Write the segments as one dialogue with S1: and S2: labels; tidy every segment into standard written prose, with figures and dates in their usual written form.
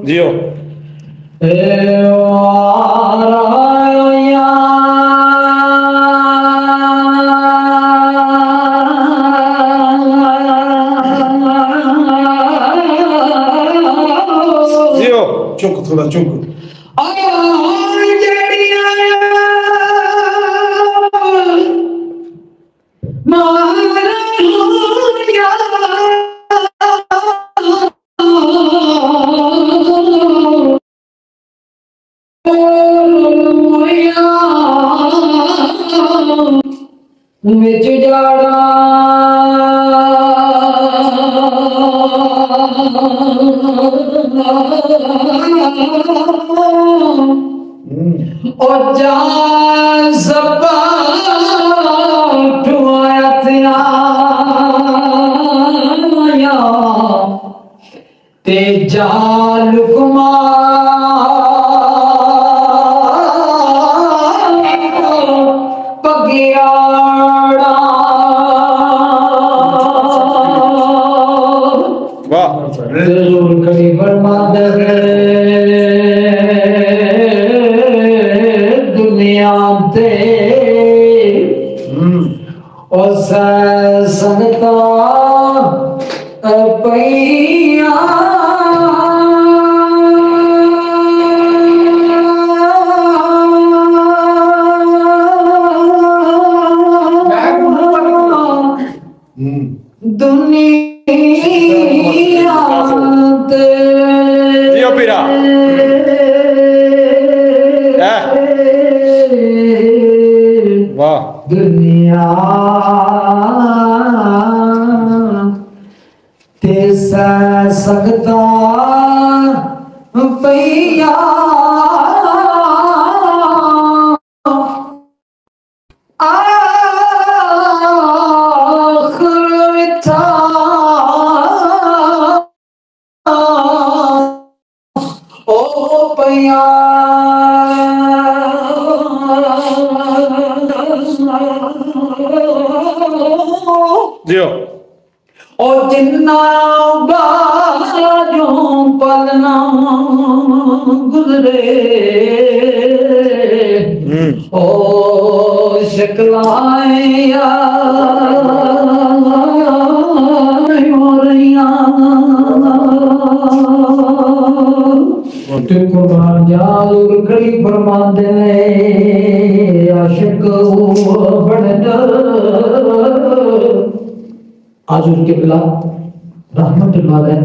S1: जियो जियो
S2: चुक थोड़ा चुक
S3: विच जाड़ा ओ जान सपा ठुआया ते जाल कड़ी बर्बाद दुनिया ते उस संगता पैया
S1: जियो पीरा वाह
S3: दुनिया ते सकता पैया
S1: जियो
S3: और जिन्ना बाजों पलना गुजरे ओ शक्लाएं तुको जालूर खड़ी फरमा दे आशिक बड़ा आजुर के बिला रहमतुल्लाह अलैह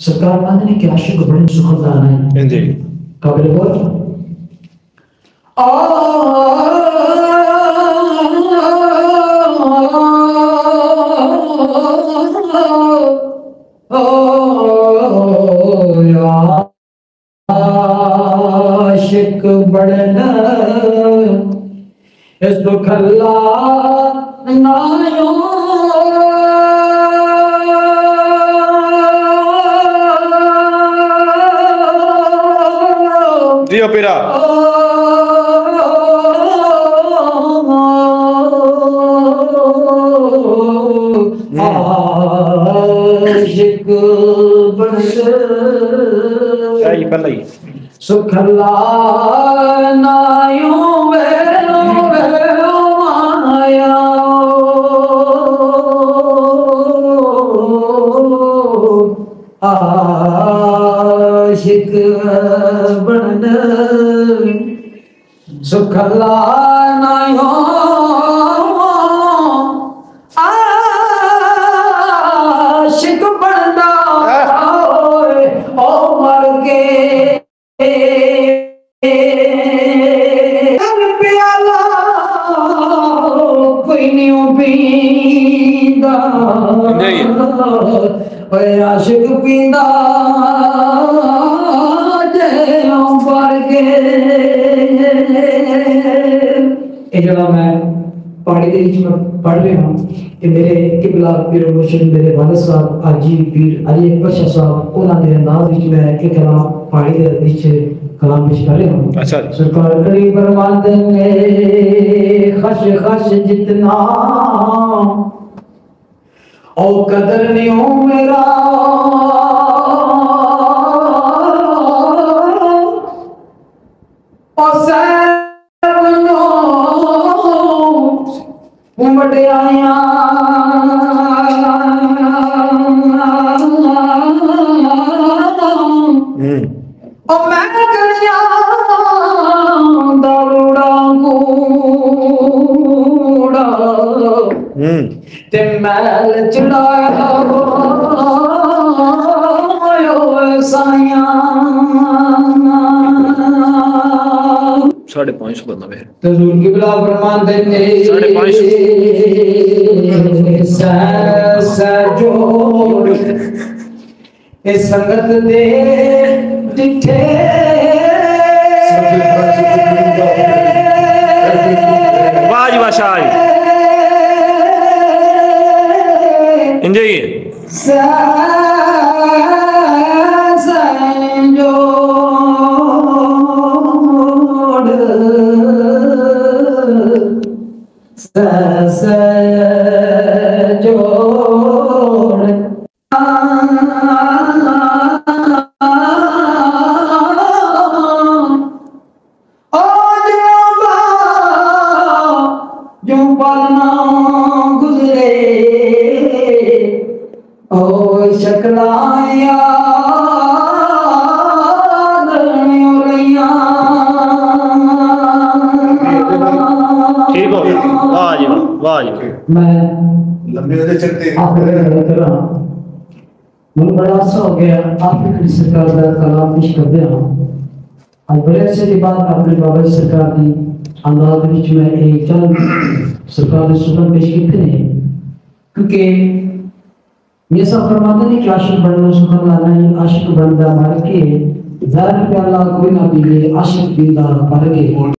S3: सरकार माने ने कि आशिक बड़े सुखदान है
S1: जी
S3: काबिल बोल आशिक बड़ना इस दुखला नायो
S1: जियो पीरा
S3: आशिक
S1: सही पल्ली
S3: सुखला नायो वेलो वेलो माया आशिक बन सुखला नायो आशिक बनना ओ मर के प्याला कोई नहीं पींदा आशिक पींदा ये जगह मैं पहाड़ी के बीच में पढ़ रहा हूँ कि मेरे किबला पीर मुर्शिद मेरे वालिद साहब हाजी पीर अली अकबर शाह साहब उन्होंने अंदाज विच में एक कलाम पहाड़ी के बीच कलाम पेश कर रहा हूँ।
S1: अच्छा
S3: सरकार करी बर्बाद में खश खश जितना और कदर नहीं हो मेरा उमड़े आया और मैं करिया दौड़ा कूड़ा ते मैल चढ़ाया साया
S1: 550 बंदा मेरे
S3: तजूर की बिला फरमान देने
S1: 550
S3: जोड़ इस संगत दे डिठे
S1: वाह जी वाह शाही इंजय
S3: जो पालना गुजरे ओ शकलाया
S1: ठीक हो गया वाह जी वाह जी
S3: मैं
S2: लंबे होते चलते
S3: मुझे बड़ा अच्छा हो गया आपकी सरकार का कलाम पेश कर दिया आज बड़े अच्छे की बात अपने बाबा जी सरकार की अंदाज बीच में एक चंद सरकार ने सुबह पेश की थे क्योंकि ये सब फरमाते हैं कि आशिक बनना सुखन लाना ही आशिक बनना मार के ज़ाहिर पे अल्लाह कोई ना भी आशिक बिंदा पर के